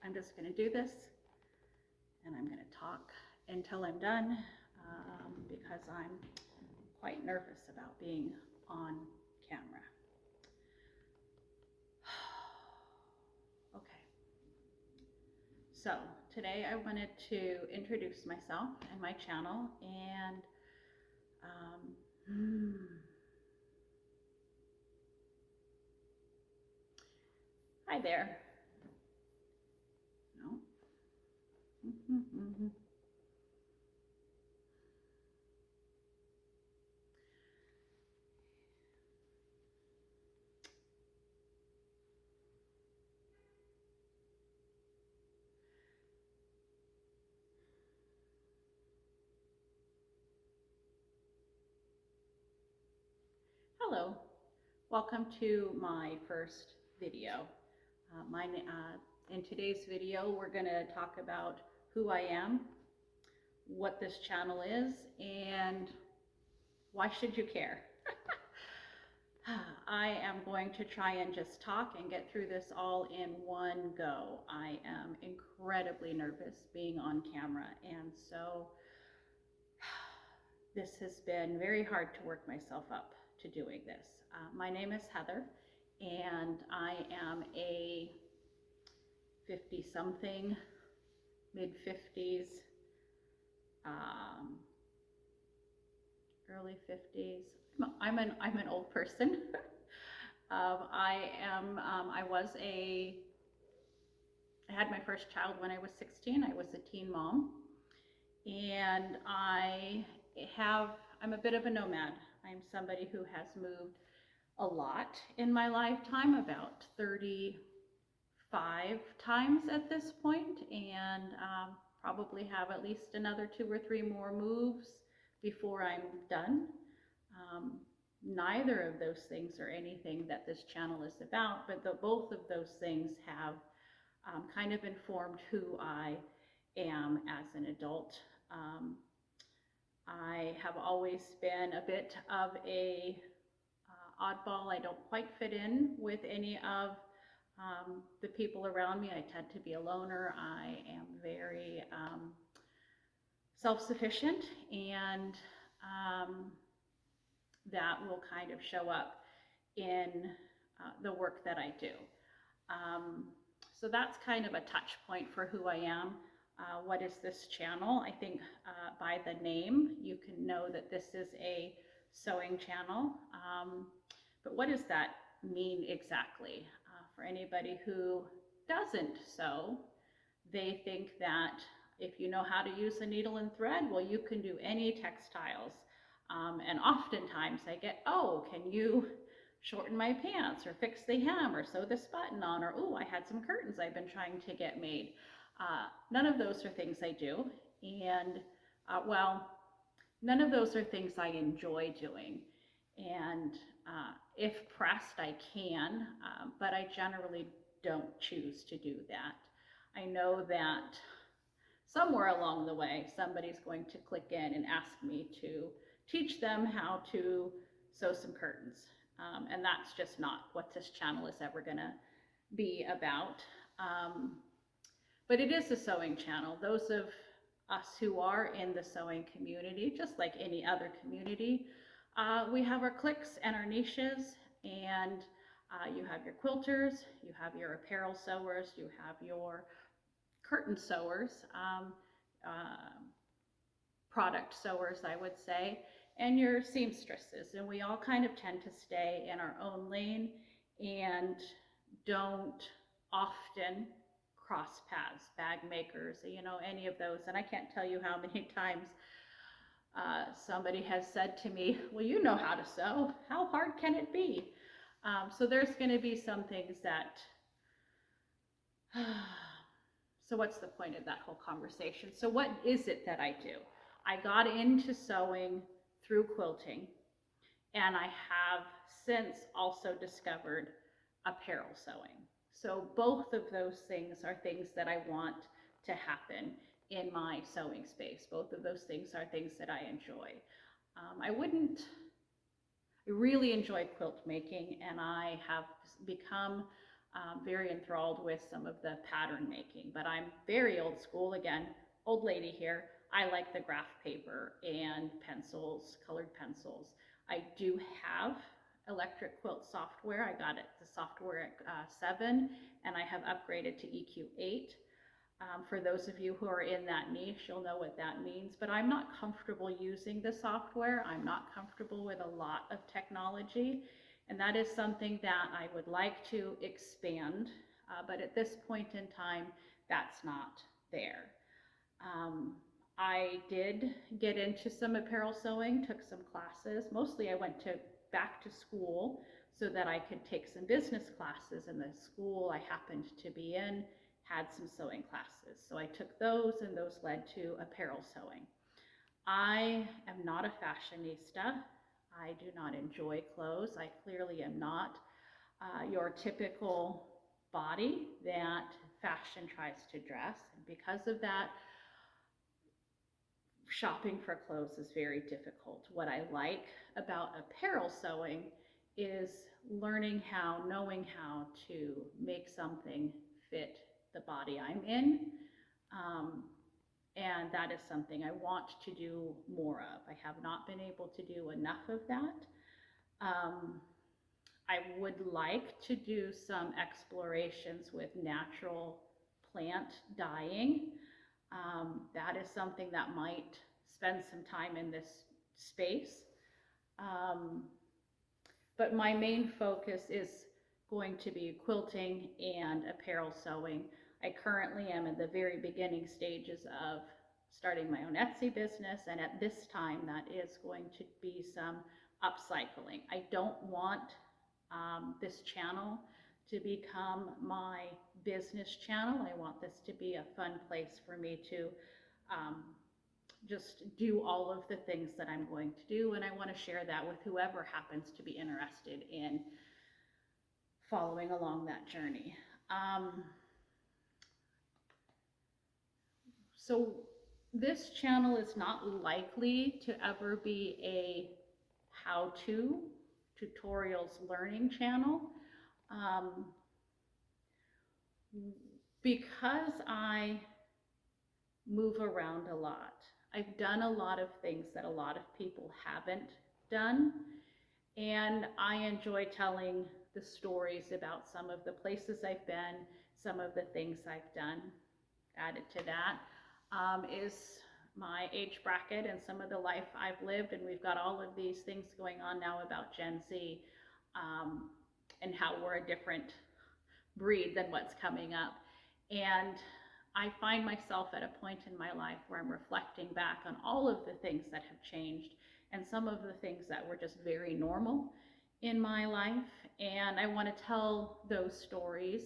I'm just going to do this, and I'm going to talk until I'm done, because I'm quite nervous about being on camera. Okay, so today I wanted to introduce myself and my channel, and hi there. No. Hello, welcome to my first video. In today's video, we're going to talk about who I am, what this channel is, and why should you care? I am going to try and just talk and get through this all in one go. I am incredibly nervous being on camera, and so this has been very hard to work myself up to doing this. My name is Heather, and I am a 50-something, mid-50s, early 50s. I'm an old person. I had my first child when I was 16. I was a teen mom, and I'm a bit of a nomad. I'm somebody who has moved a lot in my lifetime, about 35 times at this point, and probably have at least another 2 or 3 more moves before I'm done. Neither of those things are anything that this channel is about, but both of those things have kind of informed who I am as an adult. I have always been a bit of a oddball. I don't quite fit in with any of the people around me. I tend to be a loner. I am very self-sufficient, and that will kind of show up in the work that I do. So that's kind of a touch point for who I am. What is this channel? I think by the name you can know that this is a sewing channel. But what does that mean exactly? For anybody who doesn't sew, they think that if you know how to use a needle and thread, well, you can do any textiles. And oftentimes I get, oh, can you shorten my pants or fix the hem or sew this button on, or oh, I had some curtains I've been trying to get made. None of those are things I do, and well, none of those are things I enjoy doing. And if pressed, I can, but I generally don't choose to do that. I know that somewhere along the way, somebody's going to click in and ask me to teach them how to sew some curtains. And that's just not what this channel is ever gonna be about. But it is a sewing channel. Those of us who are in the sewing community, just like any other community, we have our cliques and our niches, and you have your quilters, you have your apparel sewers, you have your curtain sewers, product sewers, I would say, and your seamstresses. And we all kind of tend to stay in our own lane and don't often cross paths. Bag makers, you know, any of those. And I can't tell you how many times somebody has said to me, well, you know how to sew. How hard can it be? So there's going to be some things that so what's the point of that whole conversation? So what is it that I do? I got into sewing through quilting, and I have since also discovered apparel sewing. So both of those things are things that I want to happen in my sewing space. Both of those things are things that I enjoy. I really enjoy quilt making, and I have become very enthralled with some of the pattern making, but I'm very old school. Again, old lady here. I like the graph paper and pencils, colored pencils. I do have electric quilt software. I got it, the software at 7, and I have upgraded to EQ8. For those of you who are in that niche, you'll know what that means, but I'm not comfortable using the software. I'm not comfortable with a lot of technology, and that is something that I would like to expand, but at this point in time, that's not there. I did get into some apparel sewing, took some classes. Mostly I went back to school so that I could take some business classes, and the school I happened to be in had some sewing classes. So I took those, and those led to apparel sewing. I am not a fashionista. I do not enjoy clothes. I clearly am not your typical body that fashion tries to dress. And because of that, shopping for clothes is very difficult. What I like about apparel sewing is learning how, knowing how to make something fit the body I'm in. And that is something I want to do more of. I have not been able to do enough of that. I would like to do some explorations with natural plant dyeing. That is something that might spend some time in this space. But my main focus is going to be quilting and apparel sewing. I currently am in the very beginning stages of starting my own Etsy business, and at this time that is going to be some upcycling. I don't want this channel to become my business channel. I want this to be a fun place for me to just do all of the things that I'm going to do, and I want to share that with whoever happens to be interested in following along that journey. So this channel is not likely to ever be a how-to tutorials learning channel. Because I move around a lot, I've done a lot of things that a lot of people haven't done, and I enjoy telling the stories about some of the places I've been, some of the things I've done. Added to that is my age bracket and some of the life I've lived, and we've got all of these things going on now about Gen Z, and how we're a different breed than what's coming up. And I find myself at a point in my life where I'm reflecting back on all of the things that have changed and some of the things that were just very normal in my life, and I want to tell those stories.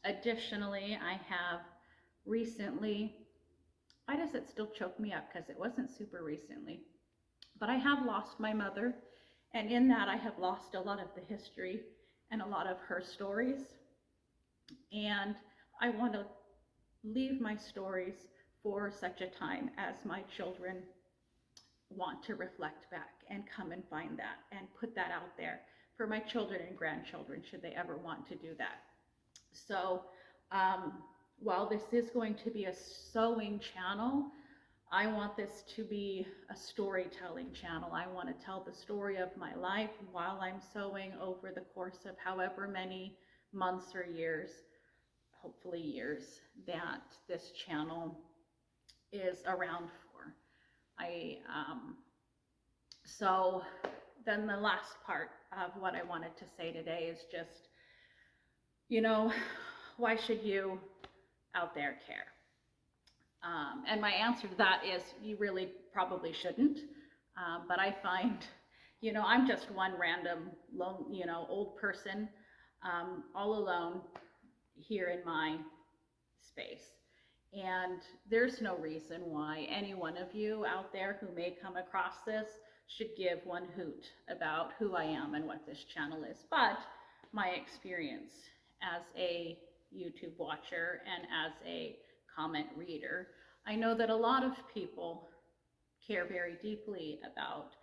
Additionally, I have recently, why does it still choke me up? Because it wasn't super recently, but I have lost my mother, and in that I have lost a lot of the history and a lot of her stories, and I want to leave my stories for such a time as my children want to reflect back and come and find that and put that out there for my children and grandchildren should they ever want to do that. So while this is going to be a sewing channel, I want this to be a storytelling channel. I want to tell the story of my life while I'm sewing over the course of however many months or years, hopefully years, that this channel is around for. So then the last part of what I wanted to say today is just, why should you out there care? And my answer to that is you really probably shouldn't. But I find, I'm just one random old person, all alone here in my space. And there's no reason why any one of you out there who may come across this should give one hoot about who I am and what this channel is. But my experience as a YouTube watcher and as a comment reader, I know that a lot of people care very deeply about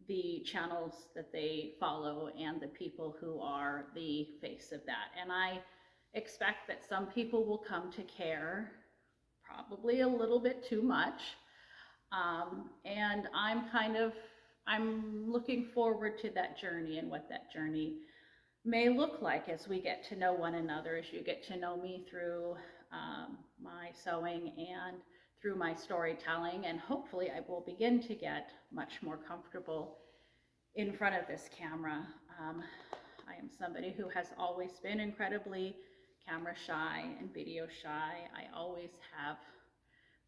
the channels that they follow and the people who are the face of that. And I expect that some people will come to care probably a little bit too much. And I'm looking forward to that journey and what that journey may look like as we get to know one another, as you get to know me through my sewing and through my storytelling. And hopefully I will begin to get much more comfortable in front of this camera. I am somebody who has always been incredibly camera shy and video shy. I always have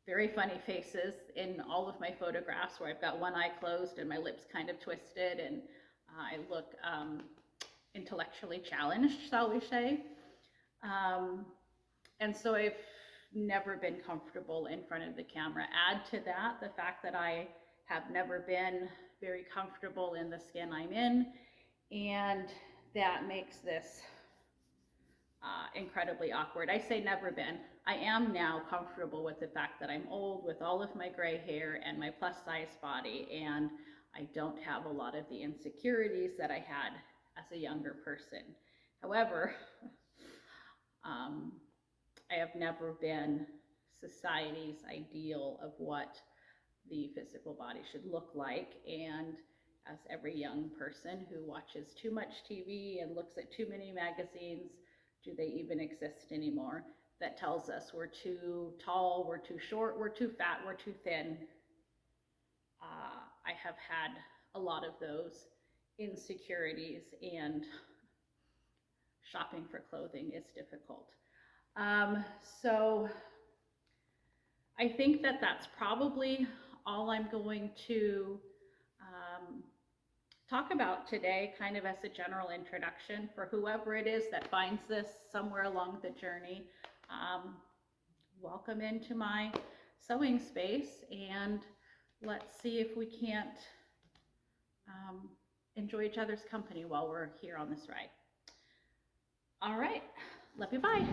very funny faces in all of my photographs where I've got one eye closed and my lips kind of twisted, and I look intellectually challenged, shall we say. And so I've never been comfortable in front of the camera. Add to that the fact that I have never been very comfortable in the skin I'm in, and that makes this incredibly awkward. I say never been. I am now comfortable with the fact that I'm old, with all of my gray hair and my plus size body, and I don't have a lot of the insecurities that I had as a younger person. However, I have never been society's ideal of what the physical body should look like, and as every young person who watches too much TV and looks at too many magazines, do they even exist anymore? That tells us we're too tall, we're too short, we're too fat, we're too thin. I have had a lot of those insecurities, and shopping for clothing is difficult. So I think that that's probably all I'm going to talk about today, kind of as a general introduction for whoever it is that finds this somewhere along the journey. Welcome into my sewing space, and let's see if we can't enjoy each other's company while we're here on this ride. All right, love you, bye.